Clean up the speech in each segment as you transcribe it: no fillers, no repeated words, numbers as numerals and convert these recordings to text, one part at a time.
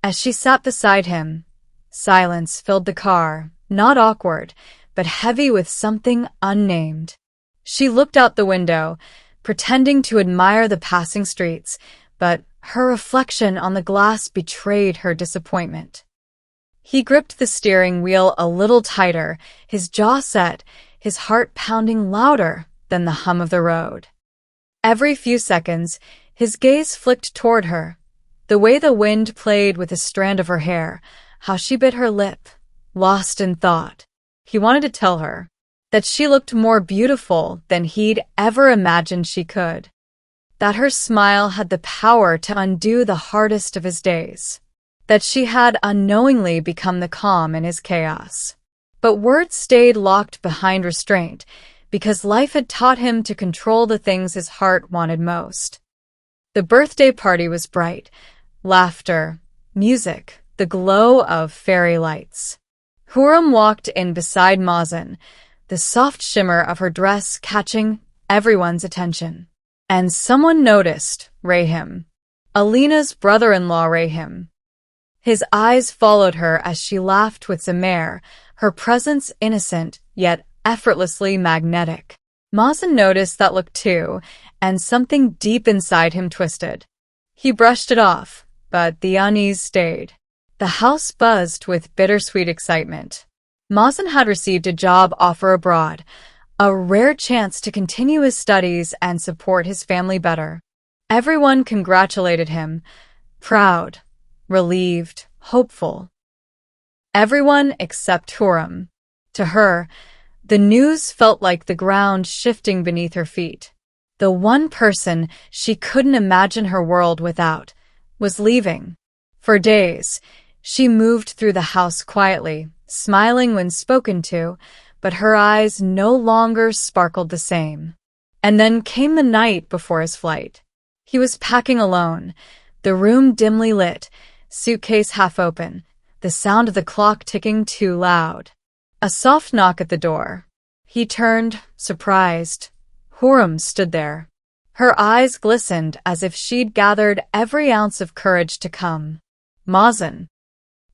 As she sat beside him, silence filled the car, not awkward, but heavy with something unnamed. She looked out the window, pretending to admire the passing streets, but her reflection on the glass betrayed her disappointment. He gripped the steering wheel a little tighter, his jaw set, his heart pounding louder than the hum of the road. Every few seconds, his gaze flicked toward her, the way the wind played with a strand of her hair, how she bit her lip, lost in thought. He wanted to tell her that she looked more beautiful than he'd ever imagined she could, that her smile had the power to undo the hardest of his days, that she had unknowingly become the calm in his chaos. But words stayed locked behind restraint, because life had taught him to control the things his heart wanted most. The birthday party was bright, laughter, music, the glow of fairy lights. Hurrem walked in beside Mazen, the soft shimmer of her dress catching everyone's attention. And someone noticed Rahim, Alina's brother-in-law Rahim. His eyes followed her as she laughed with Zamer, her presence innocent yet effortlessly magnetic. Mazen noticed that look too, and something deep inside him twisted. He brushed it off, but the unease stayed. The house buzzed with bittersweet excitement. Mazen had received a job offer abroad, a rare chance to continue his studies and support his family better. Everyone congratulated him, proud, relieved, hopeful. Everyone except Hurrem. To her, the news felt like the ground shifting beneath her feet. The one person she couldn't imagine her world without was leaving. For days, she moved through the house quietly, smiling when spoken to, but her eyes no longer sparkled the same. And then came the night before his flight. He was packing alone, the room dimly lit, suitcase half open, the sound of the clock ticking too loud. A soft knock at the door. He turned, surprised. Hurrem stood there. Her eyes glistened as if she'd gathered every ounce of courage to come. Mazen.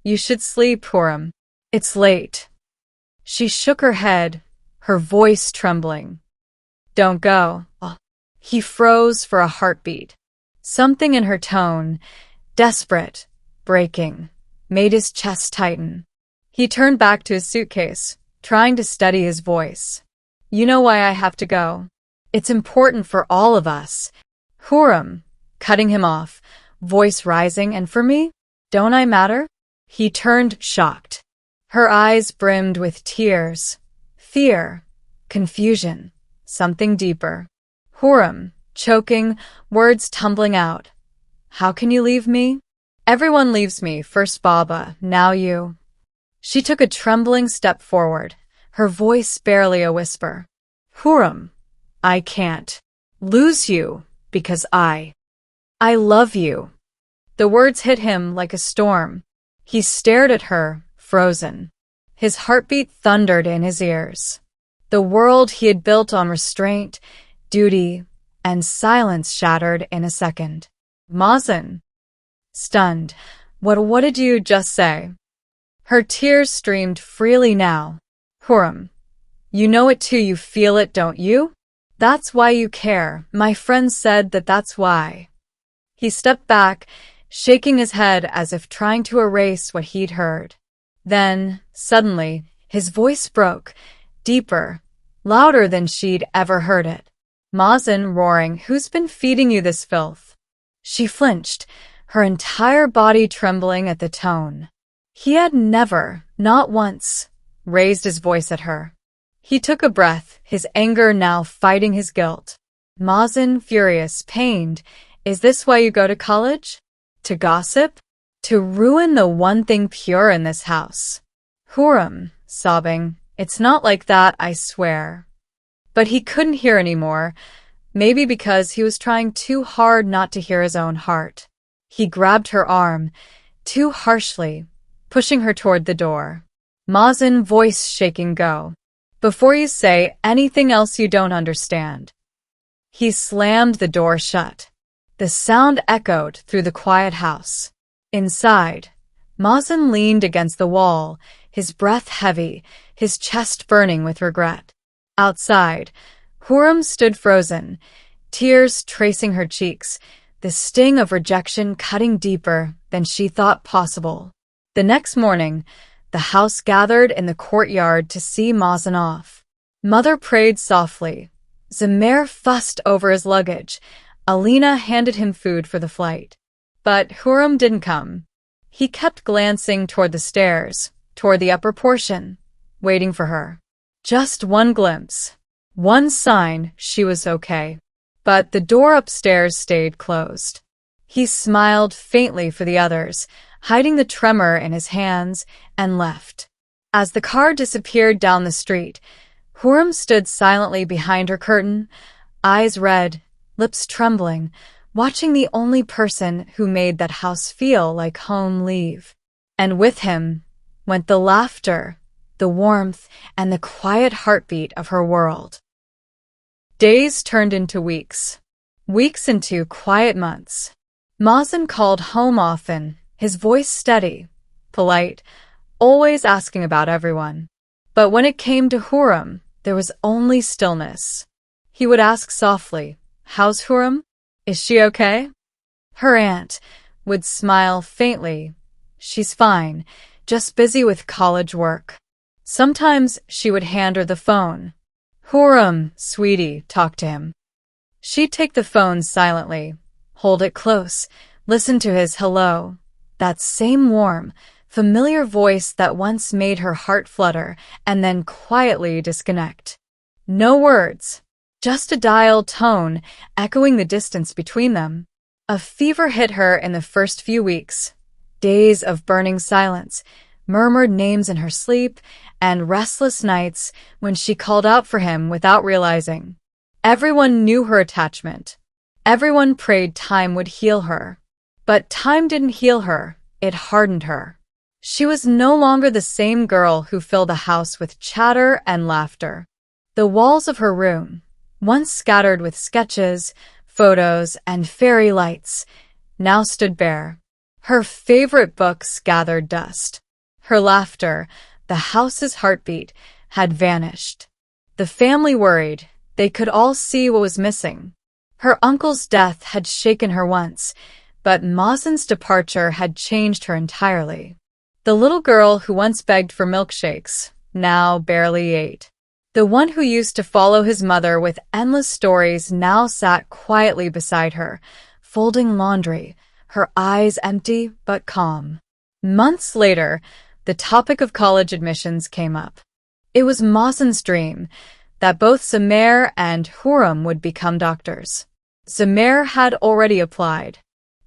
You should sleep, Hurrem. It's late. She shook her head, her voice trembling. Don't go. He froze for a heartbeat. Something in her tone, desperate, breaking, made his chest tighten. He turned back to his suitcase, trying to steady his voice. You know why I have to go. It's important for all of us. Hurrem, cutting him off, voice rising, and for me? Don't I matter? He turned, shocked. Her eyes brimmed with tears, fear, confusion, something deeper. Hurrem, choking, words tumbling out. How can you leave me? Everyone leaves me, first Baba, now you. She took a trembling step forward, her voice barely a whisper. Hurrem, I can't lose you because I love you. The words hit him like a storm. He stared at her, frozen. His heartbeat thundered in his ears. The world he had built on restraint, duty, and silence shattered in a second. Mazen. Stunned. What did you just say? Her tears streamed freely now. Hurrem. You know it too, you feel it, don't you? That's why you care. My friend said that's why. He stepped back, shaking his head as if trying to erase what he'd heard. Then, suddenly, his voice broke, deeper, louder than she'd ever heard it. Mazen, roaring, who's been feeding you this filth? She flinched, her entire body trembling at the tone. He had never, not once, raised his voice at her. He took a breath, his anger now fighting his guilt. Mazen, furious, pained, is this why you go to college? To gossip? To ruin the one thing pure in this house? Hurrem, sobbing, it's not like that, I swear. But he couldn't hear anymore, maybe because he was trying too hard not to hear his own heart. He grabbed her arm, too harshly, pushing her toward the door. Mazen, voice shaking, go. Before you say anything else you don't understand. He slammed the door shut. The sound echoed through the quiet house. Inside, Mazen leaned against the wall, his breath heavy, his chest burning with regret. Outside, Hurrem stood frozen, tears tracing her cheeks, the sting of rejection cutting deeper than she thought possible. The next morning, the house gathered in the courtyard to see Mazen off. Mother prayed softly. Zamer fussed over his luggage. Alina handed him food for the flight. But Hurrem didn't come. He kept glancing toward the stairs, toward the upper portion, waiting for her. Just one glimpse, one sign she was okay. But the door upstairs stayed closed. He smiled faintly for the others, hiding the tremor in his hands, and left. As the car disappeared down the street, Hurrem stood silently behind her curtain, eyes red, lips trembling, watching the only person who made that house feel like home leave. And with him went the laughter, the warmth, and the quiet heartbeat of her world. Days turned into weeks. Weeks into quiet months. Mazen called home often, his voice steady, polite, always asking about everyone. But when it came to Hurrem, there was only stillness. He would ask softly, "How's Hurrem? Is she okay?" Her aunt would smile faintly. "She's fine, just busy with college work." Sometimes she would hand her the phone. "Hurrem, sweetie, talk to him." She'd take the phone silently, hold it close, listen to his hello, that same warm, familiar voice that once made her heart flutter and then quietly disconnect. No words, just a dialed tone echoing the distance between them. A fever hit her in the first few weeks. Days of burning silence, murmured names in her sleep, and restless nights when she called out for him without realizing. Everyone knew her attachment. Everyone prayed time would heal her. But time didn't heal her, it hardened her. She was no longer the same girl who filled the house with chatter and laughter. The walls of her room, once scattered with sketches, photos, and fairy lights, now stood bare. Her favorite books gathered dust. Her laughter, the house's heartbeat, had vanished. The family worried. They could all see what was missing. Her uncle's death had shaken her once, but Mazen's departure had changed her entirely. The little girl who once begged for milkshakes now barely ate. The one who used to follow his mother with endless stories now sat quietly beside her, folding laundry, her eyes empty but calm. Months later, the topic of college admissions came up. It was Mazen's dream that both Zamer and Hurrem would become doctors. Zamer had already applied,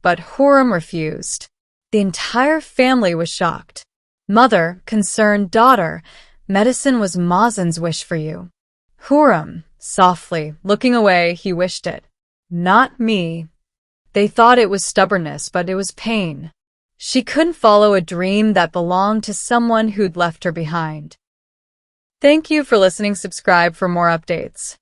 but Hurrem refused. The entire family was shocked. "Mother, concerned daughter, medicine was Mazen's wish for you." Hurrem, softly, looking away, he wished it. "Not me." They thought it was stubbornness, but it was pain. She couldn't follow a dream that belonged to someone who'd left her behind. Thank you for listening. Subscribe for more updates.